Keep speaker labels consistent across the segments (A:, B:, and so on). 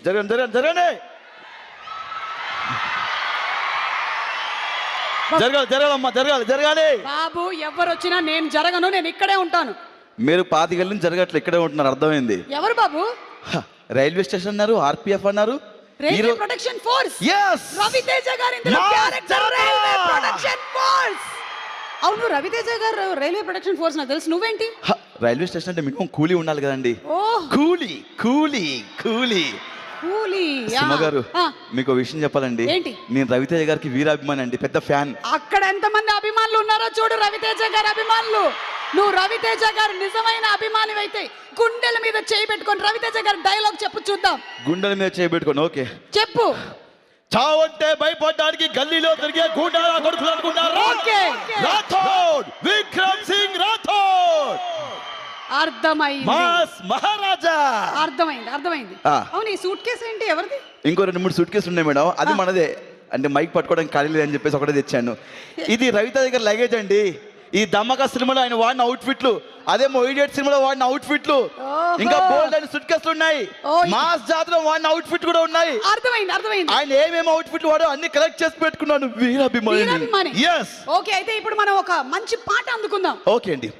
A: జరగండి జరగండి జరగండి జరగాలమ్మా జరగాలి.
B: బాబు ఎవరు వచ్చినా నేను జరగను, నేను ఇక్కడే ఉంటాను.
A: మీరు పాతికేళ్ళ నుంచి జరగట్లే, ఇక్కడే ఉంటున్నారు, అర్థమైంది.
B: ఎవరు బాబు?
A: రైల్వే స్టేషన్ అన్నారు, ఆర్పిఎఫ్ అన్నారు,
B: రైల్వే ప్రొటెక్షన్ ఫోర్స్. రవితేజ గారు రైల్వే ప్రొటెక్షన్ ఫోర్స్. అవును, రవితేజ గారు రైల్వే ప్రొటెక్షన్ ఫోర్స్ నాకు తెలుసు. నువ్వేంటి?
A: రైల్వే స్టేషన్ అంటే మినిమం కూలీ ఉండాలి కదండి. కూలీ కూలీ కూలీ సుమ గారు, మీకు విషయం చెప్పాలండి.
B: ఏంటి?
A: నేను రవితేజ గారికి వీరాభిమాని అండి, పెద్ద ఫ్యాన్.
B: అక్కడ ఎంతమంది అభిమానులు ఉన్నారో చూడు, రవితేజ గారి అభిమానులు. నువ్వు రవితేజ గారు నిజమైన అభిమాని అయితే గుండెల మీద చేయి పెట్టుకొని రవితేజ గారి డైలాగ్ చెప్పు చూద్దాం.
A: గుండెల మీద చేయి పెట్టుకొని ఓకే
B: చెప్పు.
A: చావంటే భయపడడానికి గల్లీలో తిరిగే గూండాల కొడుకులు అనుకుంటారు. రాథోడ్, విక్రమ్ సింగ్ రాథోడ్.
B: అర్థమైంది
A: మహారాజా.
B: అర్థమైంది. అవును, ఈ సూట్ కేసు ఏంటి, ఎవరిది?
A: ఇంకో 2-3 సూట్ కేసులు ఉన్నాయి మేడం, అది మనదే. అంటే మైక్ పట్టుకోవడానికి ఖాళీ లేదని చెప్పేసి ఒకటే తెచ్చాను. ఇది రవితేజ గారి లగేజ్ అండి. ఈ దమ్మక సినిమాలో ఆయన వాడిన అవుట్ఫిట్లు, అదే ఇడియట్ సినిమాలో వాడిన అవుట్ఫిట్లు, ఇంకా బోల్డ్ అయిన సూట్ కేసులు ఉన్నాయి. మాస్ జాతర వాడిన అవుట్ఫిట్ కూడా ఉన్నాయి.
B: అర్థమైంది.
A: ఆయన ఏమేమి అవుట్ఫిట్లు వాడో అన్ని కలెక్ట్ చేసి పెట్టుకున్నాను. వీరాభిమాని.
B: ఓకే, అయితే ఇప్పుడు మనం ఒక మంచి పాట అందుకుందాం.
A: ఓకే అండి.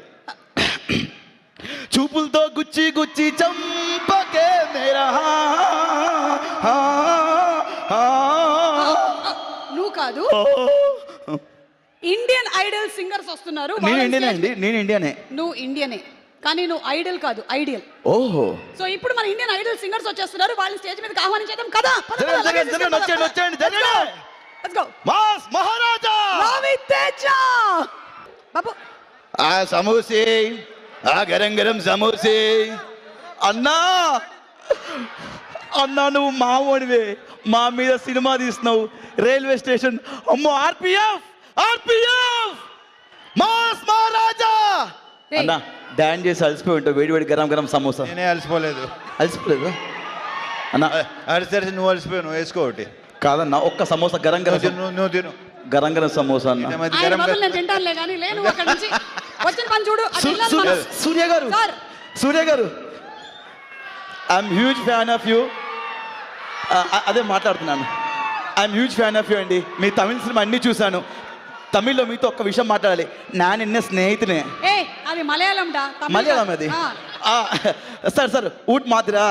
A: చూపులతో గుచ్చి గుచ్చి చంపకే మేరా.
B: నువ్వు కాదు, ఇండియన్ ఐడల్ సింగర్స్ వస్తున్నారు.
A: నేను ఇండియనే.
B: నువ్వు ఇండియనే, కానీ నువ్వు ఐడల్ కాదు, ఐడియల్.
A: ఓహో. సో
B: ఇప్పుడు మన ఇండియన్ ఐడల్ సింగర్స్ వచ్చేస్తున్నారు, వాళ్ళని స్టేజ్ మీదకి ఆహ్వానించేద్దాం కదా.
A: మహారాజా
B: రవితేజ బాబు.
A: సమోసే, గరం గరం సమోసే. అన్నా నువ్వు మావోడివే, మా మీద సినిమా తీస్తున్నావు. రైల్వే స్టేషన్, అమ్మో, ఆర్పిఎఫ్ మాస్ మహారాజా. అన్నా డాన్స్ చేసి అలసిపోయి ఉంటావు, వేడి గరం గరం సమోసా.
C: నేనే అలసిపోలేదు.
A: అన్నా
C: అలసి నువ్వు అలసిపోయావు, నువ్వు వేసుకో ఒకటి.
A: కాదన్నా, ఒక్క సమోసా గరం గరం
C: నువ్వు తిను.
A: గరం గరం సమోసా అన్న.
B: నేను తింటానులే, కానీ లేను అక్కడి నుంచి వచ్చిన పని చూడు.
A: సూర్య గారు I'm huge fan of you. అదే మాట్లాడుతున్నాను. I'm huge fan of you అండి. మీ తమిళ సినిమా అన్ని చూశాను. తమిళ్లో మీతో ఒక్క విషయం మాట్లాడాలి. నా నిన్న స్నేహితునే.
B: అది
A: మలయాళం అది. సార్ ఊట్ మాదిరా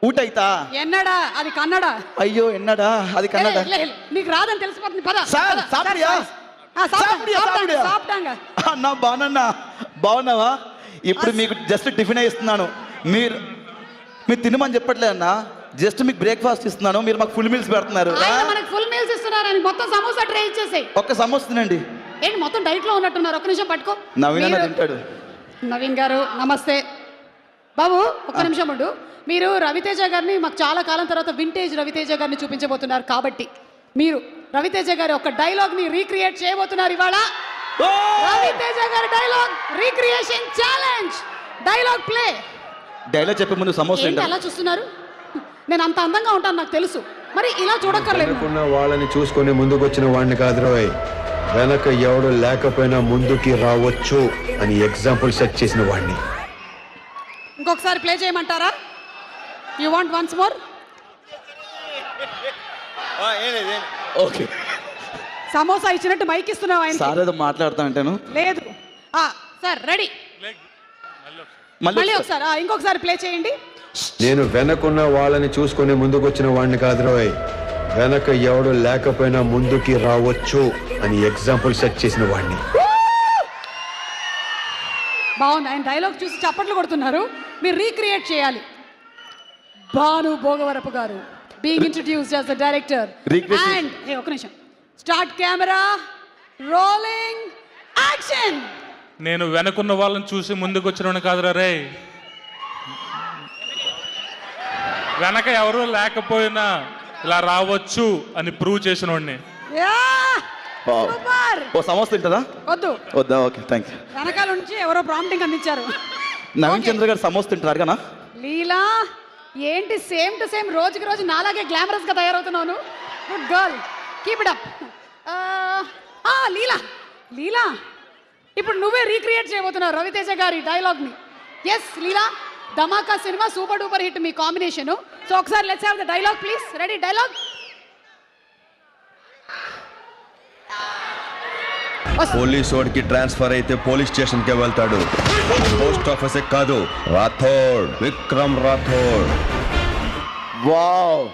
A: ఊట అయితా
B: ఎన్నడా, అది కన్నడ.
A: అయ్యో ఎన్నడా, అది కన్నడ.
B: నీకు రాదని తెలిసిపోతుంది.
A: అన్నా బాగున్నావా? ఇప్పుడు మీకు జస్ట్ టిఫిన్ ఇస్తున్నాను, మీరు తినమని చెప్పట్లే అన్నా. జస్ట్ మీకు బ్రేక్ఫాస్ట్ ఇస్తున్నాను, మీరు మాకు ఫుల్ మీల్స్ పెడుతున్నారు.
B: ఫుల్ మీల్స్ ఇస్తున్నారని మొత్తం సమోసా ట్రై ఇచ్చేసాయి.
A: ఒక్క సమోసా తినండి.
B: ఏంటి మొత్తం డైట్ లో ఉన్నట్టున్నారు? ఒక్క నిమిషం పట్టుకో.
A: నవీన్ తింటాడు.
B: నవీన్ గారు నమస్తే. బాబు ఒక్క నిమిషం ఉండు. మీరు రవితేజ గారిని మాకు చాలా కాలం తర్వాత వింటేజ్ రవితేజ గారిని చూపించబోతున్నారు, కాబట్టి మీరు రవితేజ గారి ఒక డైలాగ్ ని రీక్రియేట్ చేయబోతున్నారు ఇవాళ. రవితేజ గారి dialogue recreation challenge. Dialogue play.
A: Dialogue చెప్పే ముందు సమోసా
B: ఎలా చూస్తున్నారు? నేను అంత అందంగా ఉంటాను నాకు తెలుసు, మరి ఇలా చూడక్కర్లేదు.
D: వాళ్ళని చూసుకొని ముందుకు వచ్చిన వాడిని కాదు రోయ్, వెనక ఎవడు లేకపోయినా ముందుకి రావచ్చు అని ఎగ్జాంపుల్ సెట్ చేసిన వాడిని.
B: ఇంకొకసారి ప్లే చేయమంటారా? You want once more?
A: Okay.
B: Samosa ఇచ్చినట్టు మైక్ ఇస్తున్నావు ఆయన.
A: సార్ ఏదో మాట్లాడుతా అంటాను.
B: లేదు సార్, రెడీ. మళ్ళీ ఒకసారి ఇంకొకసారి ప్లే చేయండి.
D: నేను వెనకున్న వాళ్ళని చూసుకొని ముందుకు వచ్చిన వాడిని కాదు రోయ్, వెనక ఎవడు లేకపోయినా ముందుకి రావచ్చు అని ఎగ్జాంపుల్ సెట్ చేసిన వాడిని.
B: బాగుంది. ఆయన డైలాగ్ చూసి చప్పట్లు కొడుతున్నారు. మీరు రీక్రియేట్ చేయాలి. భాను భోగవరపు గారు being introduced as the director. And ఒక నిమిషం, స్టార్ట్ కెమెరా రోలింగ్ యాక్షన్.
E: నేను వెనకున్న వాళ్ళని చూసి ముందుకు వచ్చిన కాదురా రే, వెనక ఎవరు లేకపోయినా ఇలా రావచ్చు అని ప్రూవ్ చేసిన వాడిని.
A: సమోసా తింటుందా? వద్దా? Okay, thank you.
B: వెనకాల నుంచి ఎవరో ప్రాంప్టింగ్ అందించారు.
A: నవీన్ చంద్ర గారు సమోసా తింటారు కదా?
B: లీలా ఏంటి సేమ్ టు సేమ్, రోజుకి రోజు నాలాగే గ్లామరస్ గా తయారవుతున్నాను. Good girl, keep it up. Leela ఇప్పుడు నువ్వే రీక్రియేట్ చేయబోతున్నావు రవితేజ గారి డైలాగ్ ని. Yes Leela, Dhamaka cinema super duper hit మీ కాంబినేషన్. సో ఒకసారి let's have the dialogue please. Ready dialogue.
D: Police వాడికి ట్రాన్స్ఫర్ అయితే పోలీస్ స్టేషన్ కే వెళ్తాడు, పోస్ట్ ఆఫీస్ కాదు. Rathod, Vikram Rathod.
A: Wow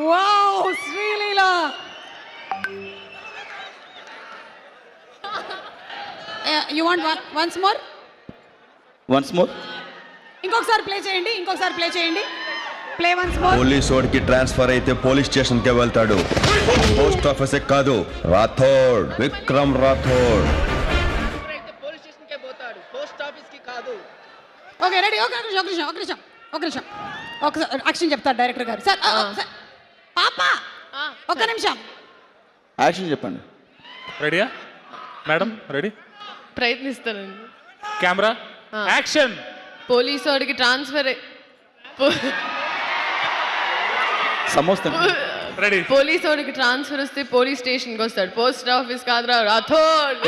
B: wow Sreeleela. You want once more?
A: Once more.
B: ఇంకొకసారి ప్లే చేయండి, ఇంకొకసారి ప్లే చేయండి. Play once more.
D: పోలీస్ వాడికి ట్రాన్స్ఫర్ అయితే పోలీస్ స్టేషన్ కే వెళ్తాడు, పోస్ట్ ఆఫీస్ కాదు. రాథోడ్, విక్రమ్ రాథోడ్.
B: Okay ready. ఒక నిమిషం ఒకసారి యాక్షన్ చెప్తారు డైరెక్టర్ గారు. సార్ పాప ఒక్క నిమిషం.
A: యాక్షన్ చెప్పండి.
E: రెడీయా మేడం? రెడీ?
F: ప్రయత్నిస్తానండి.
E: Camera action.
F: పోలీసు వాడికి ట్రాన్స్ఫర్
A: సమోస్తా
E: రెడీ?
F: పోలీసు వాడికి ట్రాన్స్ఫర్ వస్తే పోలీస్ స్టేషన్కి వస్తాడు, పోస్ట్ ఆఫీస్ కాదురా రాథోడ్.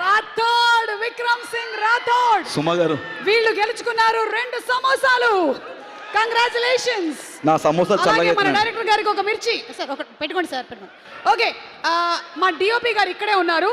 B: రాథోడ్, విక్రమ్ సింగ్ రాథోడ్.
A: సుమ గారు
B: వీళ్ళు గెలుచుకున్నారు 2 సమోసాలు. కంగ్రాచులేషన్స్.
A: నా సమోసా
B: అలాగే
A: చల్లగా
B: మన
A: తినండి.
B: డైరెక్టర్ గారికి ఒక మిర్చి. సార్ ఒక పెట్టుకోండి సార్, పెట్టుకోండి. ఓకే మా డిఓపి గారు ఇక్కడే ఉన్నారు.